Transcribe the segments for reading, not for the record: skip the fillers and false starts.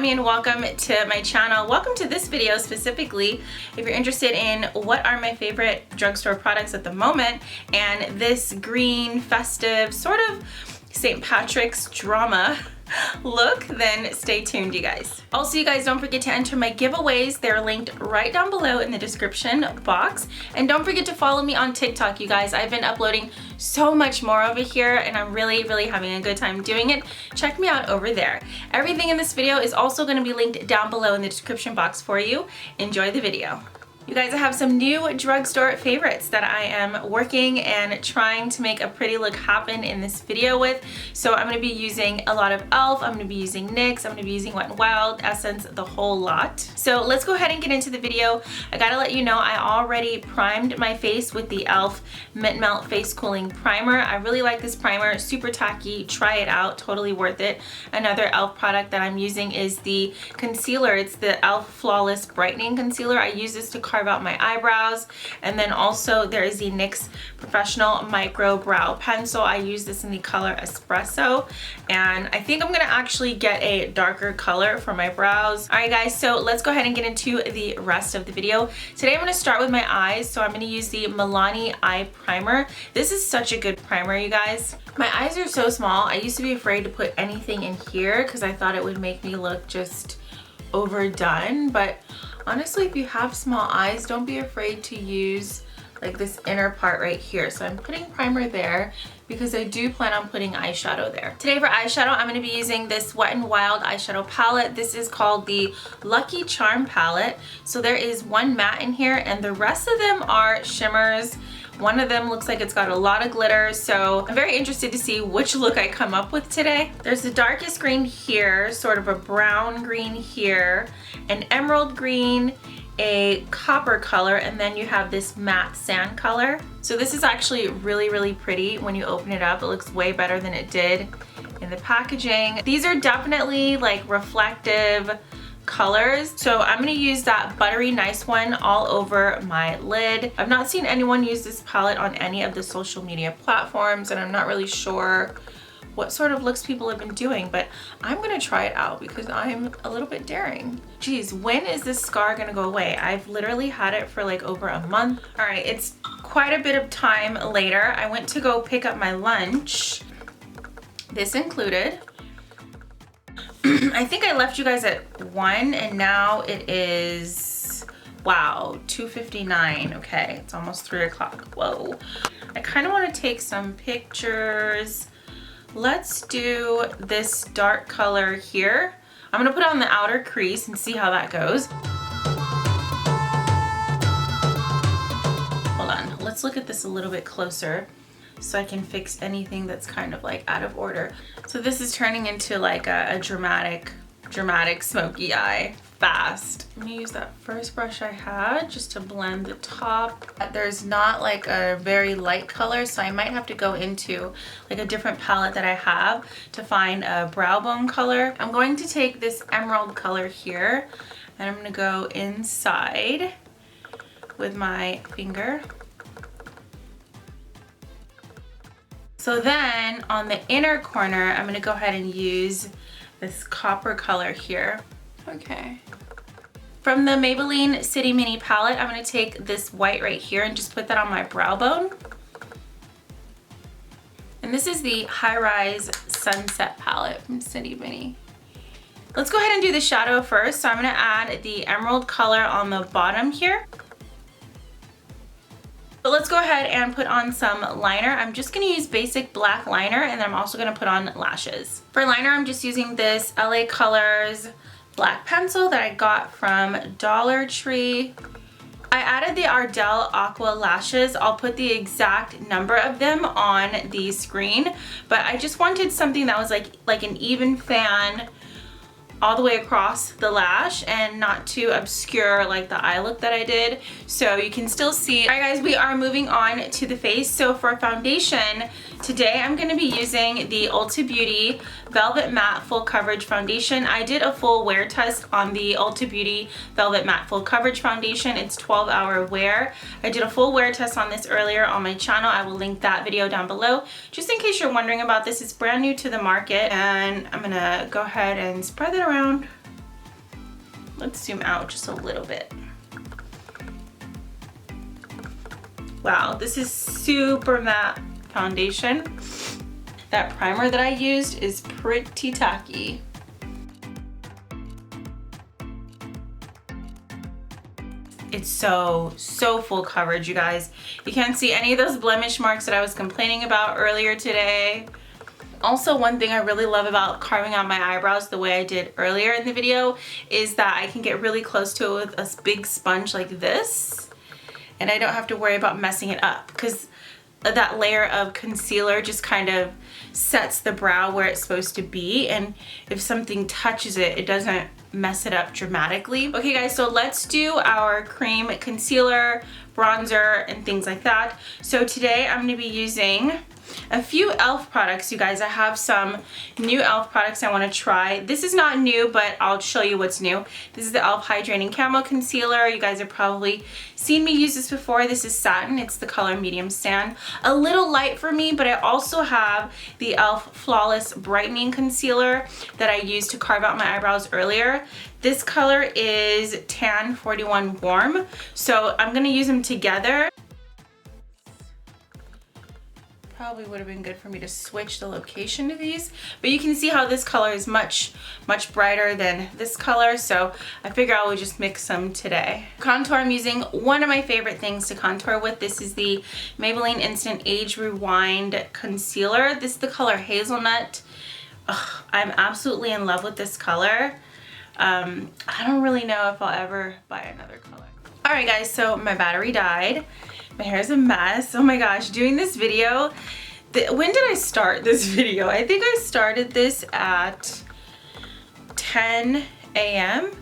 Cami and welcome to my channel. Welcome to this video specifically if you're interested in what are my favorite drugstore products at the moment, and this green festive sort of St. Patrick's drama look, then stay tuned, you guys. Also, you guys, don't forget to enter my giveaways. They're linked right down below in the description box. And don't forget to follow me on TikTok, you guys. I've been uploading so much more over here and I'm really having a good time doing it. Check me out over there. Everything in this video is also going to be linked down below in the description box for you. Enjoy the video. You guys, I have some new drugstore favorites that I am working and trying to make a pretty look happen in this video with. So I'm going to be using a lot of e.l.f. I'm going to be using NYX. I'm going to be using Wet n Wild, Essence, the whole lot. So let's go ahead and get into the video. I gotta let you know I already primed my face with the e.l.f. Mint Melt Face Cooling Primer. I really like this primer. Super tacky. Try it out. Totally worth it. Another e.l.f. product that I'm using is the concealer. It's the e.l.f. Flawless Brightening Concealer. I use this to carve out my eyebrows, and then also there is the NYX Professional Micro Brow Pencil. I use this in the color Espresso, and I think I'm gonna actually get a darker color for my brows. Alright guys, so let's go ahead and get into the rest of the video. Today I'm gonna start with my eyes, so I'm gonna use the Milani Eye Primer. This is such a good primer, you guys. My eyes are so small. I used to be afraid to put anything in here because I thought it would make me look just overdone, but honestly, if you have small eyes, don't be afraid to use like this inner part right here. So I'm putting primer there because I do plan on putting eyeshadow there. Today for eyeshadow, I'm going to be using this Wet n Wild eyeshadow palette. This is called the Lucky Charm palette. So there is one matte in here and the rest of them are shimmers. One of them looks like it's got a lot of glitter, so I'm very interested to see which look I come up with today. There's the darkest green here, sort of a brown green here, an emerald green, a copper color, and then you have this matte sand color. So this is actually really pretty when you open it up. It looks way better than it did in the packaging. These are definitely like reflective colors, so I'm going to use that buttery nice one all over my lid. I've not seen anyone use this palette on any of the social media platforms, and I'm not really sure what sort of looks people have been doing, but I'm gonna try it out because I'm a little bit daring. Geez, when is this scar gonna go away? I've literally had it for like over a month. All right, it's quite a bit of time later. I went to go pick up my lunch, this included. I think I left you guys at 1 and now it is, wow, 2:59. Okay, it's almost 3 o'clock. Whoa. I kind of want to take some pictures. Let's do this dark color here. I'm gonna put it on the outer crease and see how that goes. Hold on, let's look at this a little bit closer so I can fix anything that's kind of like out of order. So this is turning into like a dramatic smoky eye fast. I'm gonna use that first brush I had just to blend the top. There's not like a very light color, so I might have to go into like a different palette that I have to find a brow bone color. I'm going to take this emerald color here and I'm gonna go inside with my finger. So then on the inner corner, I'm gonna go ahead and use this copper color here. Okay. From the Maybelline City Mini palette, I'm gonna take this white right here and just put that on my brow bone. And this is the High Rise Sunset palette from City Mini. Let's go ahead and do the shadow first. So I'm gonna add the emerald color on the bottom here. But let's go ahead and put on some liner. I'm just gonna use basic black liner, and then I'm also gonna put on lashes. For liner, I'm just using this LA Colors black pencil that I got from Dollar Tree. I added the Ardell Aqua lashes. I'll put the exact number of them on the screen, but I just wanted something that was like an even fan all the way across the lash and not too obscure like the eye look that I did, so you can still see. All right guys, we are moving on to the face. So for foundation, today I'm going to be using the Ulta Beauty Velvet Matte Full Coverage Foundation. I did a full wear test on the Ulta Beauty Velvet Matte Full Coverage Foundation. It's 12-hour wear. I did a full wear test on this earlier on my channel. I will link that video down below. Just in case you're wondering about this, it's brand new to the market, and I'm gonna go ahead and spread it around Let's zoom out just a little bit. Wow, this is super matte foundation. That primer that I used is pretty tacky. It's so full coverage, you guys. You can't see any of those blemish marks that I was complaining about earlier today. Also, one thing I really love about carving out my eyebrows the way I did earlier in the video is that I can get really close to it with a big sponge like this, and I don't have to worry about messing it up, because that layer of concealer just kind of sets the brow where it's supposed to be, and if something touches it, it doesn't mess it up dramatically. Okay guys, so let's do our cream concealer, bronzer, and things like that. So today I'm going to be using a few e.l.f. products, you guys. I have some new e.l.f. products I want to try. This is not new, but I'll show you what's new. This is the e.l.f. Hydrating Camo Concealer. You guys have probably seen me use this before. This is satin. It's the color medium sand. A little light for me, but I also have the e.l.f. Flawless Brightening Concealer that I used to carve out my eyebrows earlier. This color is Tan 41 Warm, so I'm going to use them together. Probably would have been good for me to switch the location of these, but you can see how this color is much brighter than this color, so I figure I will just mix them today. Contour, I'm using one of my favorite things to contour with. This is the Maybelline Instant Age Rewind Concealer. This is the color Hazelnut. Ugh, I'm absolutely in love with this color. I don't really know if I'll ever buy another color. Alright guys, so my battery died. My hair's a mess. Oh my gosh, doing this video. When did I start this video? I think I started this at 10 a.m.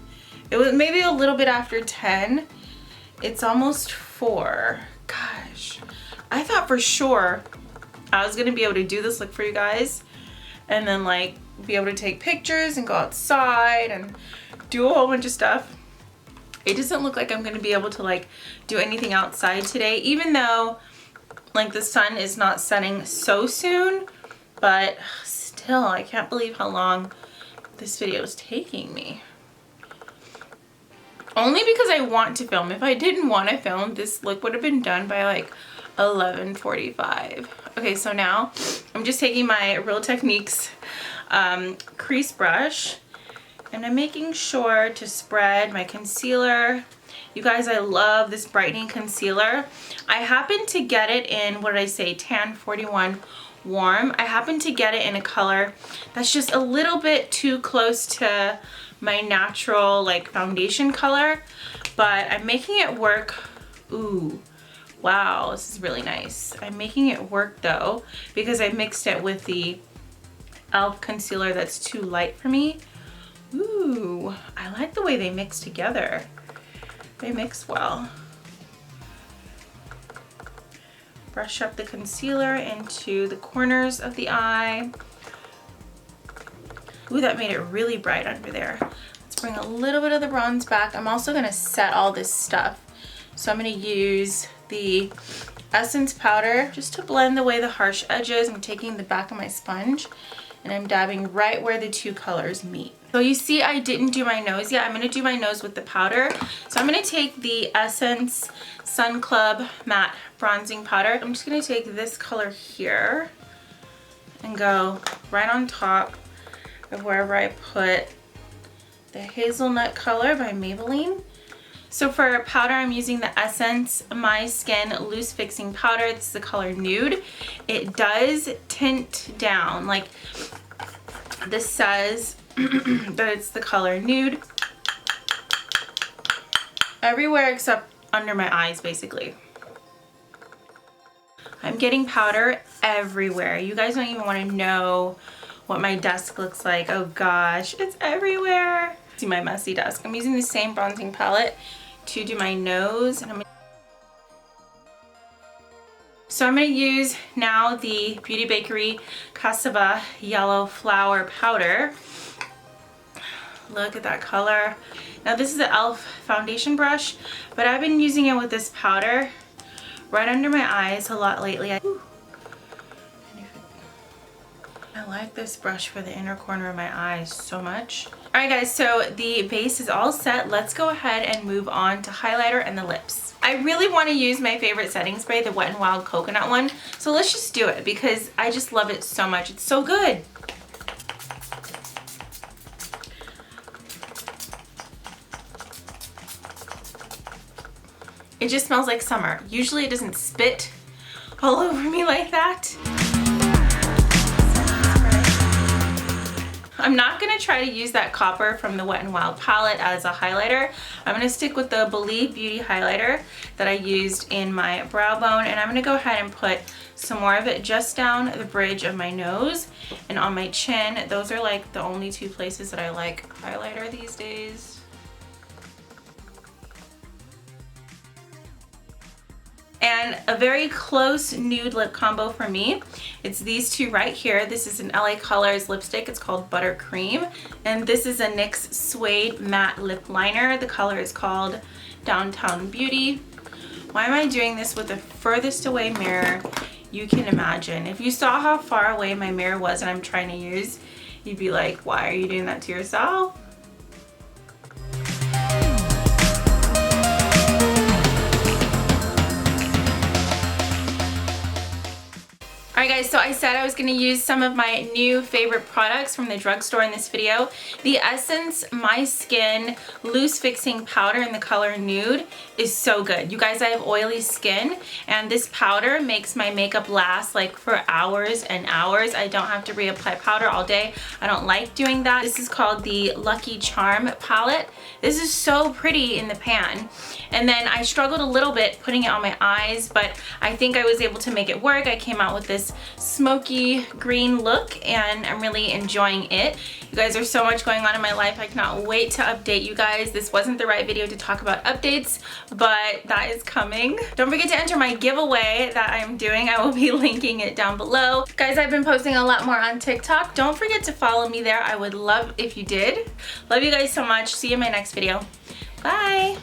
It was maybe a little bit after 10. It's almost 4. Gosh. I thought for sure I was gonna be able to do this look for you guys and then like be able to take pictures and go outside and do a whole bunch of stuff. It doesn't look like I'm gonna be able to like do anything outside today, even though like the sun is not setting so soon, but still I can't believe how long this video is taking me. Only because I want to film. If I didn't want to film, this look would have been done by like 11:45. Okay, so now I'm just taking my Real Techniques crease brush, and I'm making sure to spread my concealer. You guys, I love this brightening concealer. I happen to get it in, what did I say, Tan 41 Warm. I happen to get it in a color that's just a little bit too close to my natural like foundation color, but I'm making it work. Ooh, wow, this is really nice. I'm making it work though because I mixed it with the e.l.f. concealer that's too light for me. Ooh, I like the way they mix together. They mix well. Brush up the concealer into the corners of the eye. Ooh, that made it really bright under there. Let's bring a little bit of the bronze back. I'm also gonna set all this stuff. So I'm gonna use the Essence powder just to blend away the harsh edges. I'm taking the back of my sponge and I'm dabbing right where the two colors meet. So you see I didn't do my nose yet. I'm gonna do my nose with the powder. So I'm gonna take the Essence Sun Club Matte Bronzing Powder. I'm just gonna take this color here and go right on top of wherever I put the Hazelnut color by Maybelline. So for powder, I'm using the Essence My Skin Loose Fixing Powder. This is the color Nude. It does tint down. Like this says that it's the color Nude. Everywhere except under my eyes, basically. I'm getting powder everywhere. You guys don't even want to know what my desk looks like. Oh gosh, it's everywhere. See my messy desk. I'm using the same bronzing palette to do my nose, and so I'm going to use now the Beauty Bakery Cassava Yellow Flower Powder. Look at that color. Now this is the e.l.f. foundation brush, but I've been using it with this powder right under my eyes a lot lately. I like this brush for the inner corner of my eyes so much. All right guys, so the base is all set. Let's go ahead and move on to highlighter and the lips. I really want to use my favorite setting spray, the Wet n Wild coconut one. So let's just do it because I just love it so much. It's so good. It just smells like summer. Usually it doesn't spit all over me like that. I'm not gonna try to use that copper from the Wet n Wild palette as a highlighter. I'm gonna stick with the Believe Beauty highlighter that I used in my brow bone, and I'm gonna go ahead and put some more of it just down the bridge of my nose and on my chin. Those are like the only two places that I like highlighter these days. And a very close nude lip combo for me. It's these two right here. This is an LA Colors lipstick. It's called Buttercream. And this is a NYX Suede matte lip liner. The color is called Downtown Beauty. Why am I doing this with the furthest away mirror you can imagine? If you saw how far away my mirror was and I'm trying to use, you'd be like, why are you doing that to yourself? Alright guys, so I said I was going to use some of my new favorite products from the drugstore in this video. The Essence My Skin Loose Fixing Powder in the color Nude is so good. You guys, I have oily skin and this powder makes my makeup last like for hours and hours. I don't have to reapply powder all day. I don't like doing that. This is called the Lucky Charm palette. This is so pretty in the pan. And then I struggled a little bit putting it on my eyes, but I think I was able to make it work. I came out with this smoky green look and I'm really enjoying it. You guys, there's so much going on in my life. I cannot wait to update you guys. This wasn't the right video to talk about updates, but that is coming. Don't forget to enter my giveaway that I'm doing. I will be linking it down below. Guys, I've been posting a lot more on TikTok. Don't forget to follow me there. I would love if you did. Love you guys so much. See you in my next video. Bye.